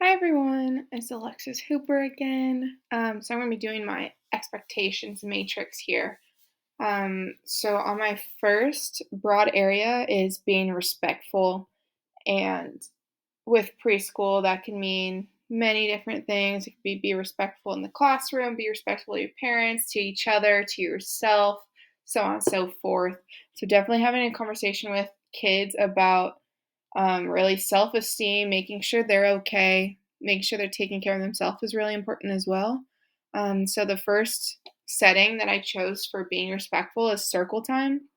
Hi everyone, it's Alexis Hooper again. So I'm going to be doing my expectations matrix here. So on my first broad area is being respectful, and with preschool that can mean many different things. It could be respectful in the classroom, be respectful to your parents, to each other, to yourself, so on and so forth. So definitely having a conversation with kids about really self esteem, making sure they're okay, making sure they're taking care of themselves is really important as well. So, the first setting that I chose for being respectful is circle time.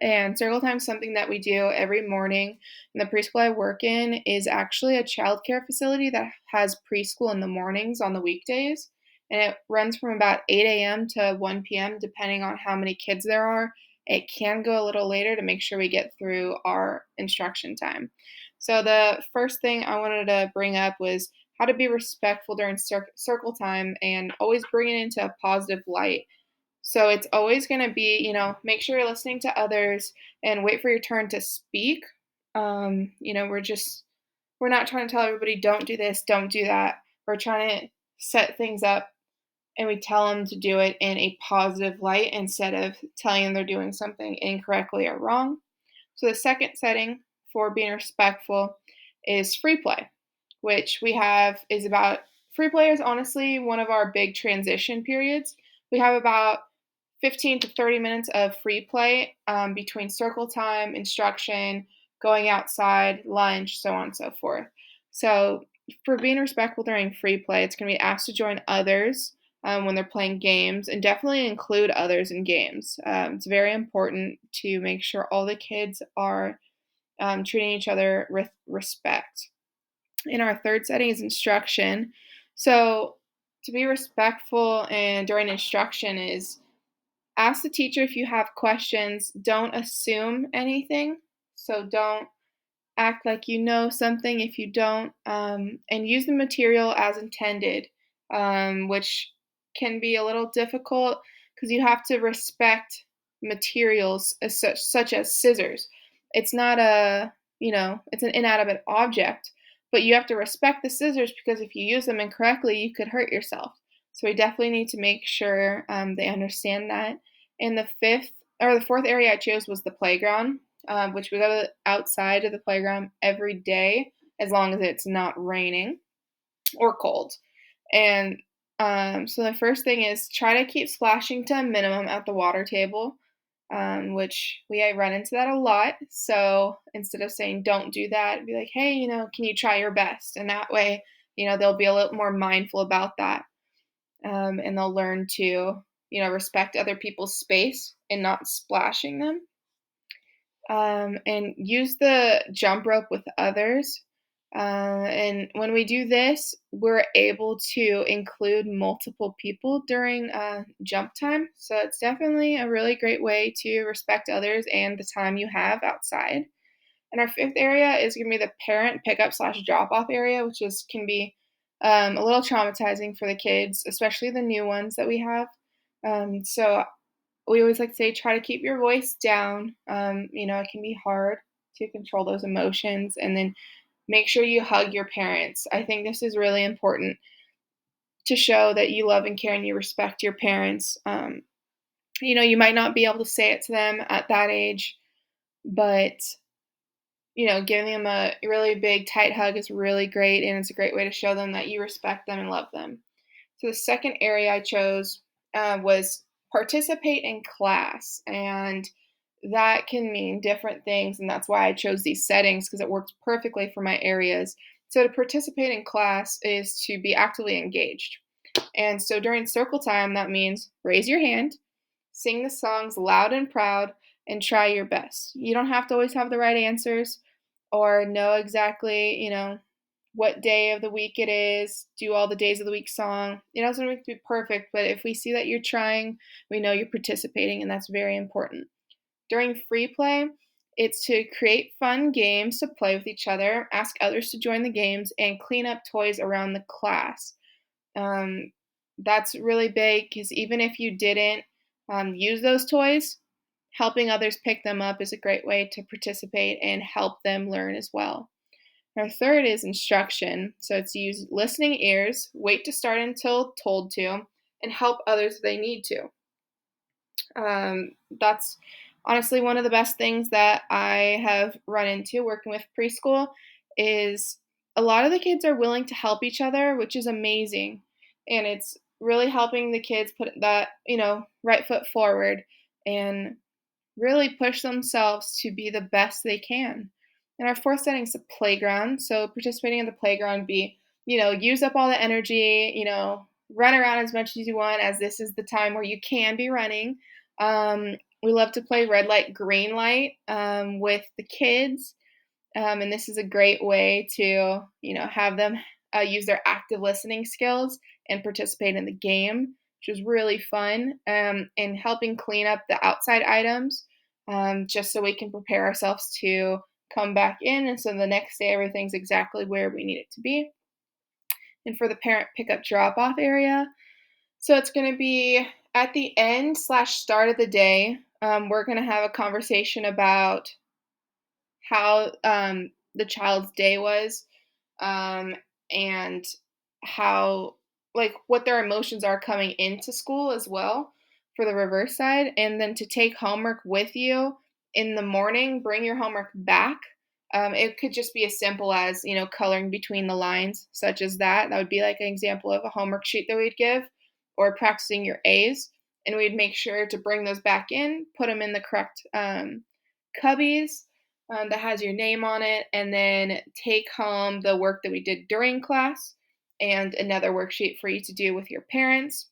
And circle time is something that we do every morning. And the preschool I work in is actually a childcare facility that has preschool in the mornings on the weekdays. And it runs from about 8 a.m. to 1 p.m., depending on how many kids there are. It can go a little later to make sure we get through our instruction time. So, the first thing I wanted to bring up was how to be respectful during circle time and always bring it into a positive light. So it's always going to be, make sure you're listening to others and wait for your turn to speak. We're not trying to tell everybody, don't do this, don't do that. We're trying to set things up and we tell them to do it in a positive light instead of telling them they're doing something incorrectly or wrong. So the second setting for being respectful is free play, which we have is about free play is honestly one of our big transition periods. We have about 15 to 30 minutes of free play between circle time, instruction, going outside, lunch, so on and so forth. So, for being respectful during free play, it's going to be asked to join others when they're playing games and definitely include others in games. It's very important to make sure all the kids are treating each other with respect. In our third setting is instruction. So, to be respectful and during instruction is ask the teacher if you have questions. Don't assume anything. So don't act like you know something if you don't. And use the material as intended, which can be a little difficult because you have to respect materials such as scissors. It's not it's an inanimate object, but you have to respect the scissors because if you use them incorrectly, you could hurt yourself. So we definitely need to make sure they understand that. And the fourth area I chose was the playground, which we go outside of the playground every day as long as it's not raining or cold. And so the first thing is try to keep splashing to a minimum at the water table, which we run into that a lot. So instead of saying don't do that, be like, hey, can you try your best? And that way, they'll be a little more mindful about that, and they'll learn to, respect other people's space and not splashing them. And use the jump rope with others. And when we do this, we're able to include multiple people during jump time. So it's definitely a really great way to respect others and the time you have outside. And our fifth area is going to be the parent pickup slash drop off area, which can be a little traumatizing for the kids, especially the new ones that we have. So we always like to say try to keep your voice down. It can be hard to control those emotions, and then make sure you hug your parents. I think this is really important to show that you love and care and you respect your parents. You might not be able to say it to them at that age, but giving them a really big tight hug is really great, and it's a great way to show them that you respect them and love them. So the second area I chose was participate in class, and that can mean different things, and that's why I chose these settings because it works perfectly for my areas. So to participate in class is to be actively engaged. And so during circle time, that means raise your hand, sing the songs loud and proud, and try your best. You don't have to always have the right answers or know exactly, what day of the week it is, do all the days of the week song. It doesn't have to be perfect, but if we see that you're trying, we know you're participating, and that's very important. During free play, it's to create fun games to play with each other, ask others to join the games, and clean up toys around the class. Um, that's really big because even if you didn't use those toys, helping others pick them up is a great way to participate and help them learn as well. Our third is instruction. So it's use listening ears, wait to start until told to, and help others if they need to. That's honestly one of the best things that I have run into working with preschool is a lot of the kids are willing to help each other, which is amazing. And it's really helping the kids put that, right foot forward and really push themselves to be the best they can. And our fourth setting is the playground. So participating in the playground be, use up all the energy, run around as much as you want, as this is the time where you can be running. We love to play red light, green light with the kids. And this is a great way to, have them use their active listening skills and participate in the game, which is really fun, and helping clean up the outside items just so we can prepare ourselves to come back in. And so the next day, everything's exactly where we need it to be. And for the parent pickup drop off area, so it's going to be at the end slash start of the day. We're going to have a conversation about how the child's day was, um, and how, like, what their emotions are coming into school as well for the reverse side. And then to take homework with you in the morning, bring your homework back. It could just be as simple as, coloring between the lines, such as that. That would be like an example of a homework sheet that we'd give, or practicing your A's. And we'd make sure to bring those back in, put them in the correct cubbies that has your name on it, and then take home the work that we did during class and another worksheet for you to do with your parents.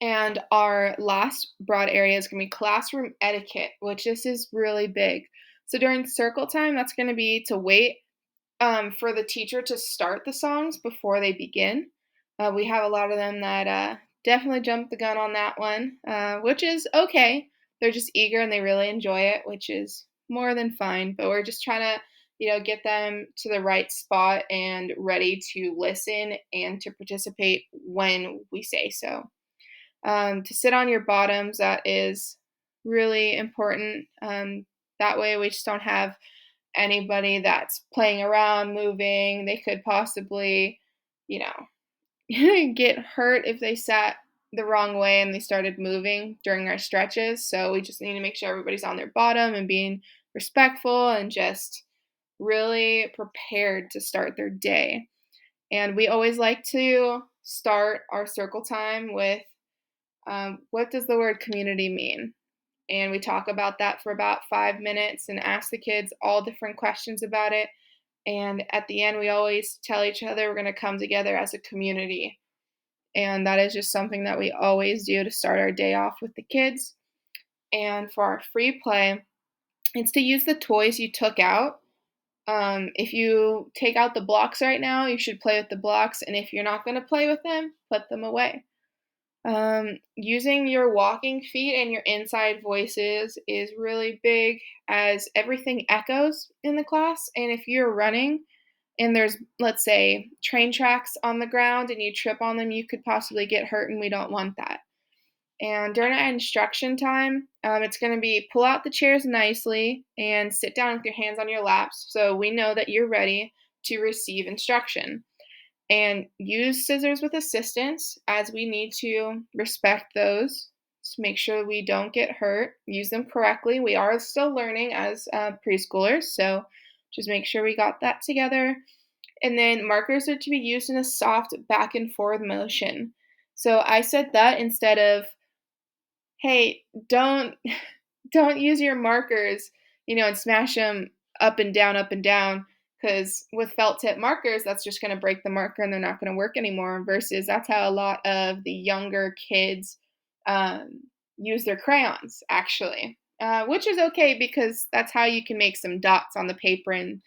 And our last broad area is going to be classroom etiquette, which this is really big. So during circle time, that's going to be to wait for the teacher to start the songs before they begin. We have a lot of them that definitely jump the gun on that one, which is okay. They're just eager and they really enjoy it, which is more than fine. But we're just trying to, get them to the right spot and ready to listen and to participate when we say so. To sit on your bottoms, that is really important. That way, we just don't have anybody that's playing around, moving. They could possibly, you know, get hurt if they sat the wrong way and they started moving during our stretches. So we just need to make sure everybody's on their bottom and being respectful and just really prepared to start their day. And we always like to start our circle time with what does the word community mean? And we talk about that for about 5 minutes and ask the kids all different questions about it. And at the end, we always tell each other we're going to come together as a community. And that is just something that we always do to start our day off with the kids. And for our free play, it's to use the toys you took out. If you take out the blocks right now, you should play with the blocks. And if you're not going to play with them, put them away. Using your walking feet and your inside voices is really big, as everything echoes in the class. And if you're running and there's, let's say, train tracks on the ground and you trip on them, you could possibly get hurt, and we don't want that. And during our instruction time, it's going to be pull out the chairs nicely and sit down with your hands on your laps so we know that you're ready to receive instruction. And use scissors with assistance, as we need to respect those to make sure we don't get hurt. Use them correctly. We are still learning as preschoolers, so just make sure we got that together. And then markers are to be used in a soft back and forth motion. So I said that instead of, hey, don't use your markers, and smash them up and down, because with felt tip markers, that's just going to break the marker and they're not going to work anymore. Versus that's how a lot of the younger kids use their crayons, actually, which is okay because that's how you can make some dots on the paper and,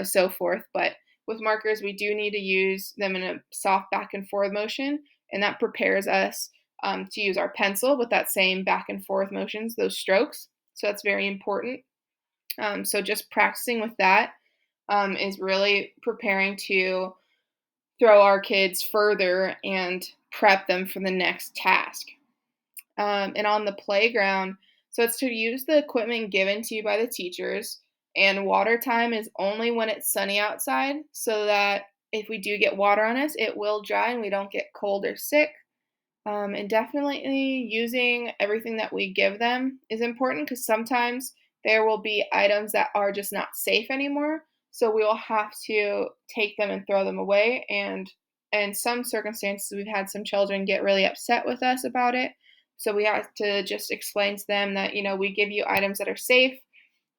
so forth. But with markers, we do need to use them in a soft back and forth motion, and that prepares us to use our pencil with that same back and forth motions, those strokes. So that's very important. So just practicing with that is really preparing to throw our kids further and prep them for the next task. And on the playground, so it's to use the equipment given to you by the teachers And water time is only when it's sunny outside, so that if we do get water on us, it will dry and we don't get cold or sick. And definitely using everything that we give them is important because sometimes there will be items that are just not safe anymore. So we will have to take them and throw them away. And in some circumstances, we've had some children get really upset with us about it. So we have to just explain to them that, we give you items that are safe,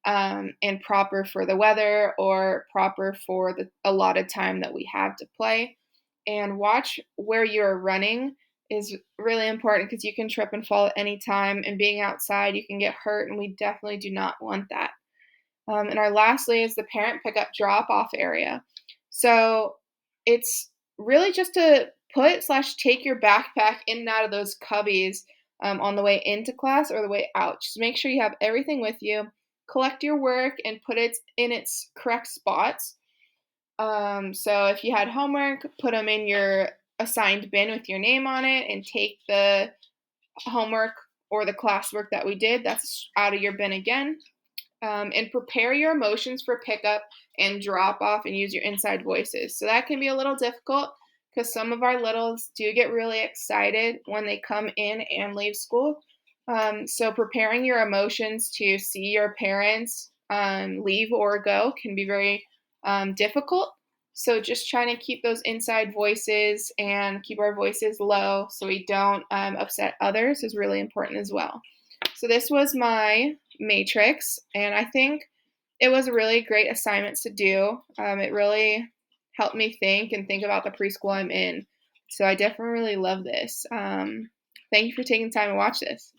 and proper for the weather or proper for the allotted time that we have to play. And watch where you're running is really important because you can trip and fall at any time. And being outside, you can get hurt, and we definitely do not want that. And our lastly is the parent pickup drop off area. So it's really just to put slash take your backpack in and out of those cubbies, on the way into class or the way out. Just make sure you have everything with you. Collect your work and put it in its correct spots. So if you had homework, put them in your assigned bin with your name on it, and take the homework or the classwork that we did, that's out of your bin again. And prepare your emotions for pickup and drop off, and use your inside voices. So that can be a little difficult because some of our littles do get really excited when they come in and leave school. So preparing your emotions to see your parents leave or go can be very difficult. So just trying to keep those inside voices and keep our voices low so we don't upset others is really important as well. So this was my matrix, and I think it was a really great assignment to do. It really helped me think about the preschool I'm in. So I definitely really love this. Thank you for taking the time to watch this.